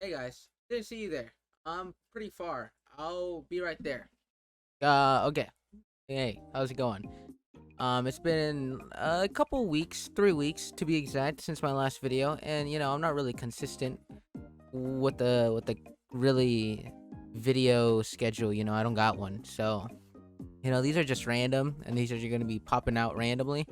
Hey guys, didn't see you there. I'm pretty far. I'll be right there. Okay. Hey, how's it going? It's been a couple weeks, 3 weeks to be exact, since my last video, and I'm not really consistent with the really video schedule. I don't got one, so these are just random, and these are gonna be popping out randomly.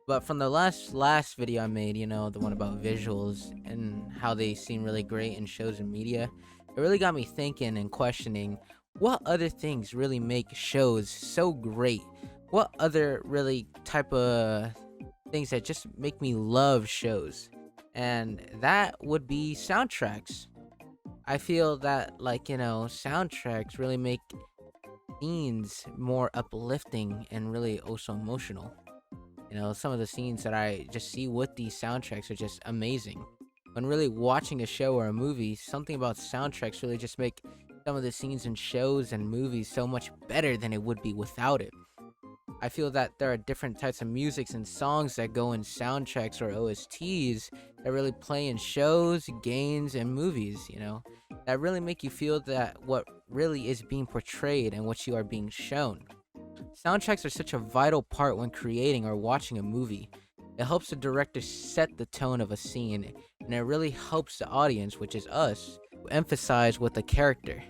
But from the last video I made, the one about visuals and how they seem really great in shows and media, it really got me thinking and questioning what other things really make shows so great. What other really type of things that just make me love shows? And that would be soundtracks. I feel that soundtracks really make scenes more uplifting and really also emotional. Some of the scenes that I just see with these soundtracks are just amazing. When really watching a show or a movie, something about soundtracks really just make some of the scenes in shows and movies so much better than it would be without it. I feel that there are different types of musics and songs that go in soundtracks or OSTs that really play in shows, games, and movies, that really make you feel that what really is being portrayed and what you are being shown. Soundtracks are such a vital part when creating or watching a movie. It helps the director set the tone of a scene, and it really helps the audience, which is us, emphasize with the character.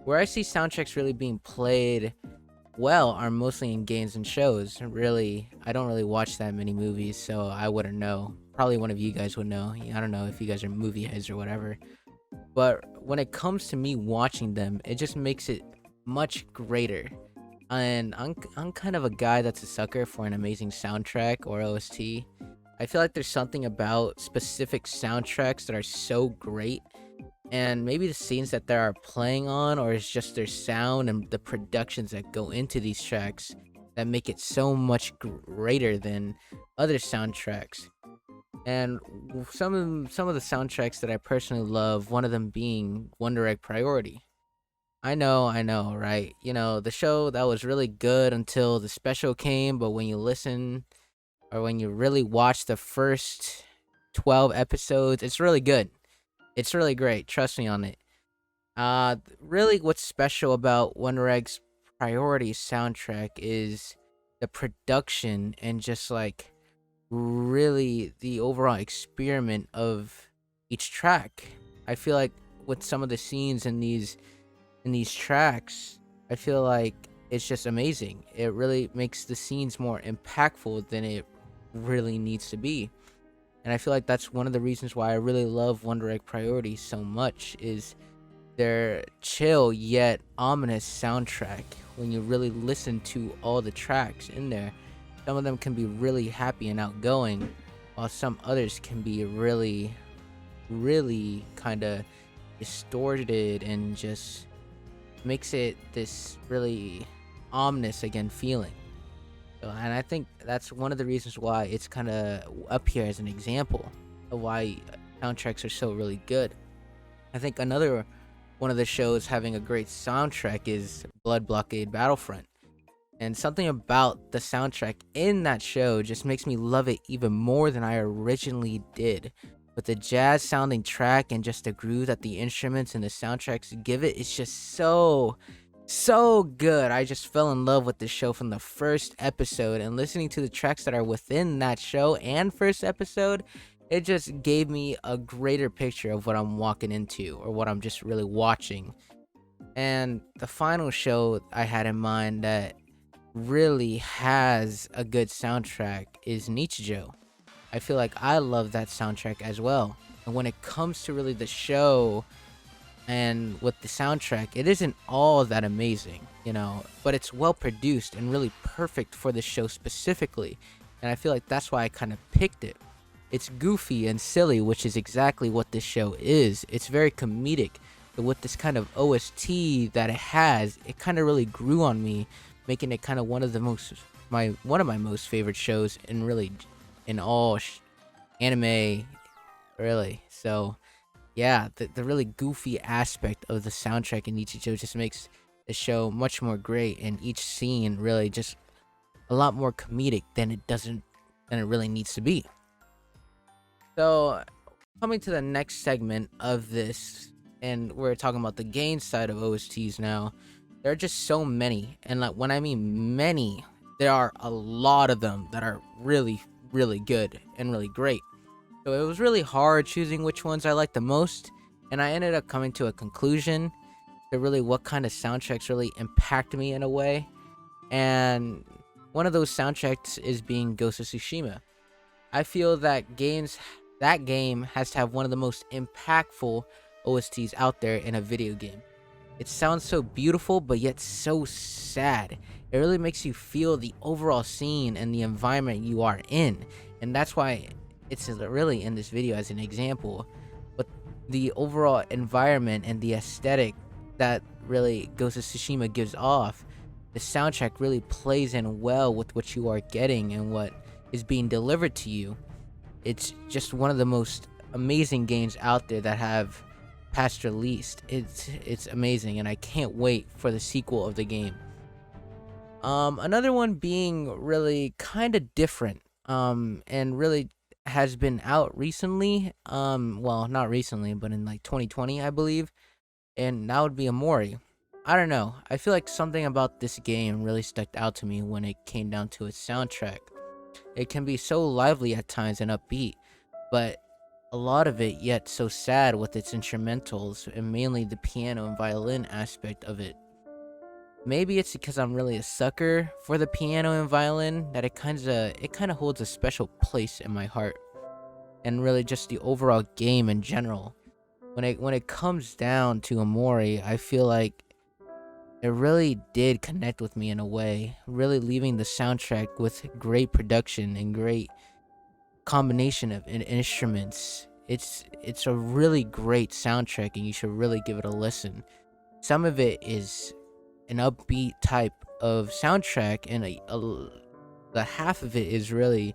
Where I see soundtracks really being played well are mostly in games and shows. Really, I don't really watch that many movies, so I wouldn't know. Probably one of you guys would know. I don't know if you guys are movie heads or whatever. But when it comes to me watching them, it just makes it much greater. And I'm kind of a guy that's a sucker for an amazing soundtrack or OST. I feel like there's something about specific soundtracks that are so great, and maybe the scenes that they are playing on, or it's just their sound and the productions that go into these tracks that make it so much greater than other soundtracks. And some of the soundtracks that I personally love, one of them being Wonder Egg Priority. I know, right? The show that was really good until the special came, but when you listen or when you really watch the first 12 episodes, it's really good. It's really great. Trust me on it. Really, what's special about Wonder Egg's Priority soundtrack is the production and just like really the overall experiment of each track. I feel like with some of the scenes in these tracks, I feel like it's just amazing. It really makes the scenes more impactful than it really needs to be. And I feel like that's one of the reasons why I really love Wonder Egg Priority so much is their chill yet ominous soundtrack. When you really listen to all the tracks in there, some of them can be really happy and outgoing, while some others can be really, really kind of distorted and just makes it this really ominous again feeling. And I think that's one of the reasons why it's kind of up here as an example of why soundtracks are so really good. I think another one of the shows having a great soundtrack is Blood Blockade Battlefront. And something about the soundtrack in that show just makes me love it even more than I originally did. With the jazz sounding track and just the groove that the instruments and the soundtracks give it, it's just so good. I just fell in love with the show from the first episode, and listening to the tracks that are within that show and first episode, it just gave me a greater picture of what I'm walking into or what I'm just really watching. And the final show I had in mind that really has a good soundtrack is Nichijou. I feel like I love that soundtrack as well. And when it comes to really the show and with the soundtrack, it isn't all that amazing, but it's well produced and really perfect for the show specifically. And I feel like that's why I kind of picked it. It's goofy and silly, which is exactly what this show is. It's very comedic. But with this kind of OST that it has, it kind of really grew on me, making it kind of one of my most favorite shows in really in all anime, really. So yeah, the really goofy aspect of the soundtrack in Nichijou just makes the show much more great, and each scene really just a lot more comedic than it really needs to be. So coming to the next segment of this, and we're talking about the game side of OSTs now. There are just so many, and like when I mean many, there are a lot of them that are really, really good and really great. So it was really hard choosing which ones I like the most, and I ended up coming to a conclusion to really what kind of soundtracks really impact me in a way. And one of those soundtracks is being Ghost of Tsushima. I feel that game has to have one of the most impactful OSTs out there in a video game. It sounds so beautiful, but yet so sad. It really makes you feel the overall scene and the environment you are in. And that's why it's really in this video as an example. But the overall environment and the aesthetic that really Ghost of Tsushima gives off, the soundtrack really plays in well with what you are getting and what is being delivered to you. It's just one of the most amazing games out there that have past released. It's amazing, and I can't wait for the sequel of the game. Another one being really kind of different, and really has been out recently. Well, not recently, but in like 2020, I believe, and that would be Amori. I don't know. I feel like something about this game really stuck out to me when it came down to its soundtrack. It can be so lively at times and upbeat, but a lot of it yet so sad with its instrumentals and mainly the piano and violin aspect of it. Maybe it's because I'm really a sucker for the piano and violin that it kind of holds a special place in my heart, and really just the overall game in general. When it comes down to Amori, I feel like it really did connect with me in a way, really leaving the soundtrack with great production and great combination of instruments. It's a really great soundtrack, and you should really give it a listen. Some of it is an upbeat type of soundtrack, and the half of it is really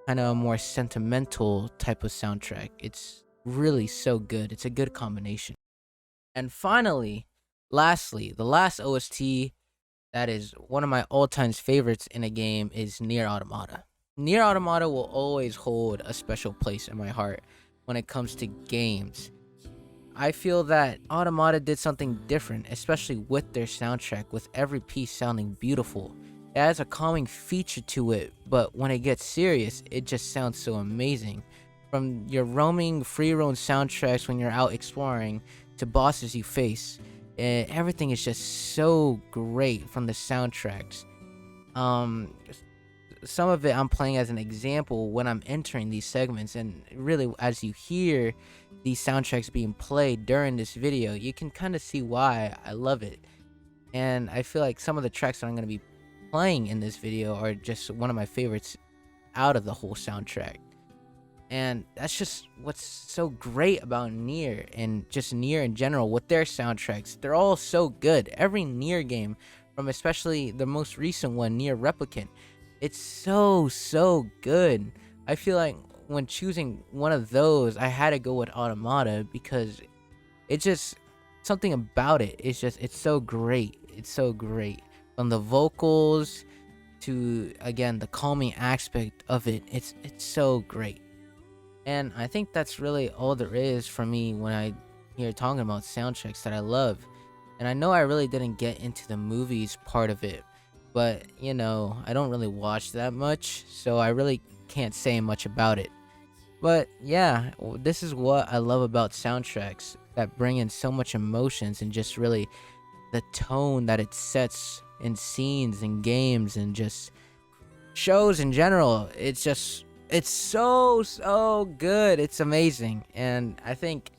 kind of a more sentimental type of soundtrack. It's really so good. It's a good combination. And finally, lastly, the last OST that is one of my all-time favorites in a game is Nier Automata. Nier Automata will always hold a special place in my heart when it comes to games. I feel that Automata did something different, especially with their soundtrack, with every piece sounding beautiful. It has a calming feature to it, but when it gets serious, it just sounds so amazing. From your roaming, free roam soundtracks when you're out exploring to bosses you face, everything is just so great from the soundtracks. Um, some of it I'm playing as an example when I'm entering these segments, and really as you hear these soundtracks being played during this video, you can kind of see why I love it. And I feel like some of the tracks that I'm going to be playing in this video are just one of my favorites out of the whole soundtrack. And that's just what's so great about Nier, and just Nier in general with their soundtracks. They're all so good. Every Nier game, from especially the most recent one, Nier Replicant, it's so good. I feel like when choosing one of those, I had to go with Automata because it just something about it. It's so great. It's so great. From the vocals to again the calming aspect of it. It's so great. And I think that's really all there is for me when I hear talking about soundtracks that I love. And I know I really didn't get into the movies part of it, but I don't really watch that much, so I really can't say much about it. But yeah, this is what I love about soundtracks that bring in so much emotions, and just really the tone that it sets in scenes and games and just shows in general. It's so good. It's amazing. And I think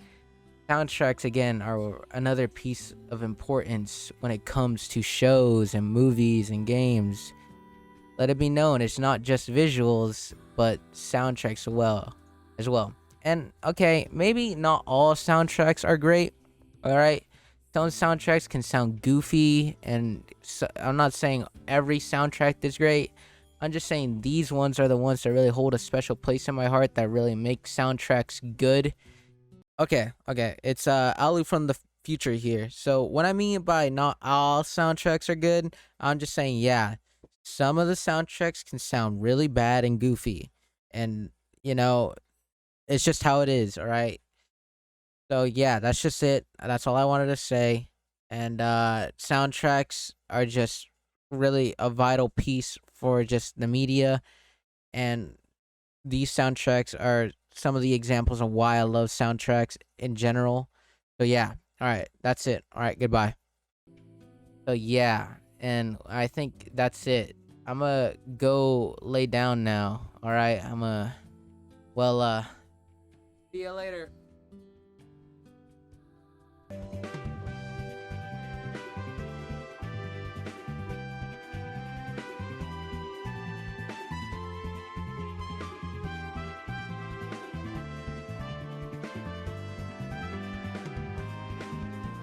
soundtracks again are another piece of importance when it comes to shows and movies and games. Let it be known it's not just visuals, but soundtracks as well. And okay, maybe not all soundtracks are great. All right, some soundtracks can sound goofy, and so, I'm not saying every soundtrack is great. I'm just saying these ones are the ones that really hold a special place in my heart, that really make soundtracks good. Okay. It's Ali from the future here. So what I mean by not all soundtracks are good, I'm just saying some of the soundtracks can sound really bad and goofy. And you know, it's just how it is, all right? So yeah, that's just it. That's all I wanted to say. And soundtracks are just really a vital piece for just the media, and these soundtracks are some of the examples of why I love soundtracks in general. So yeah, all right, that's it. All right, goodbye. So yeah, and I think that's it. I'm gonna go lay down now. All right, I'm gonna well see you later.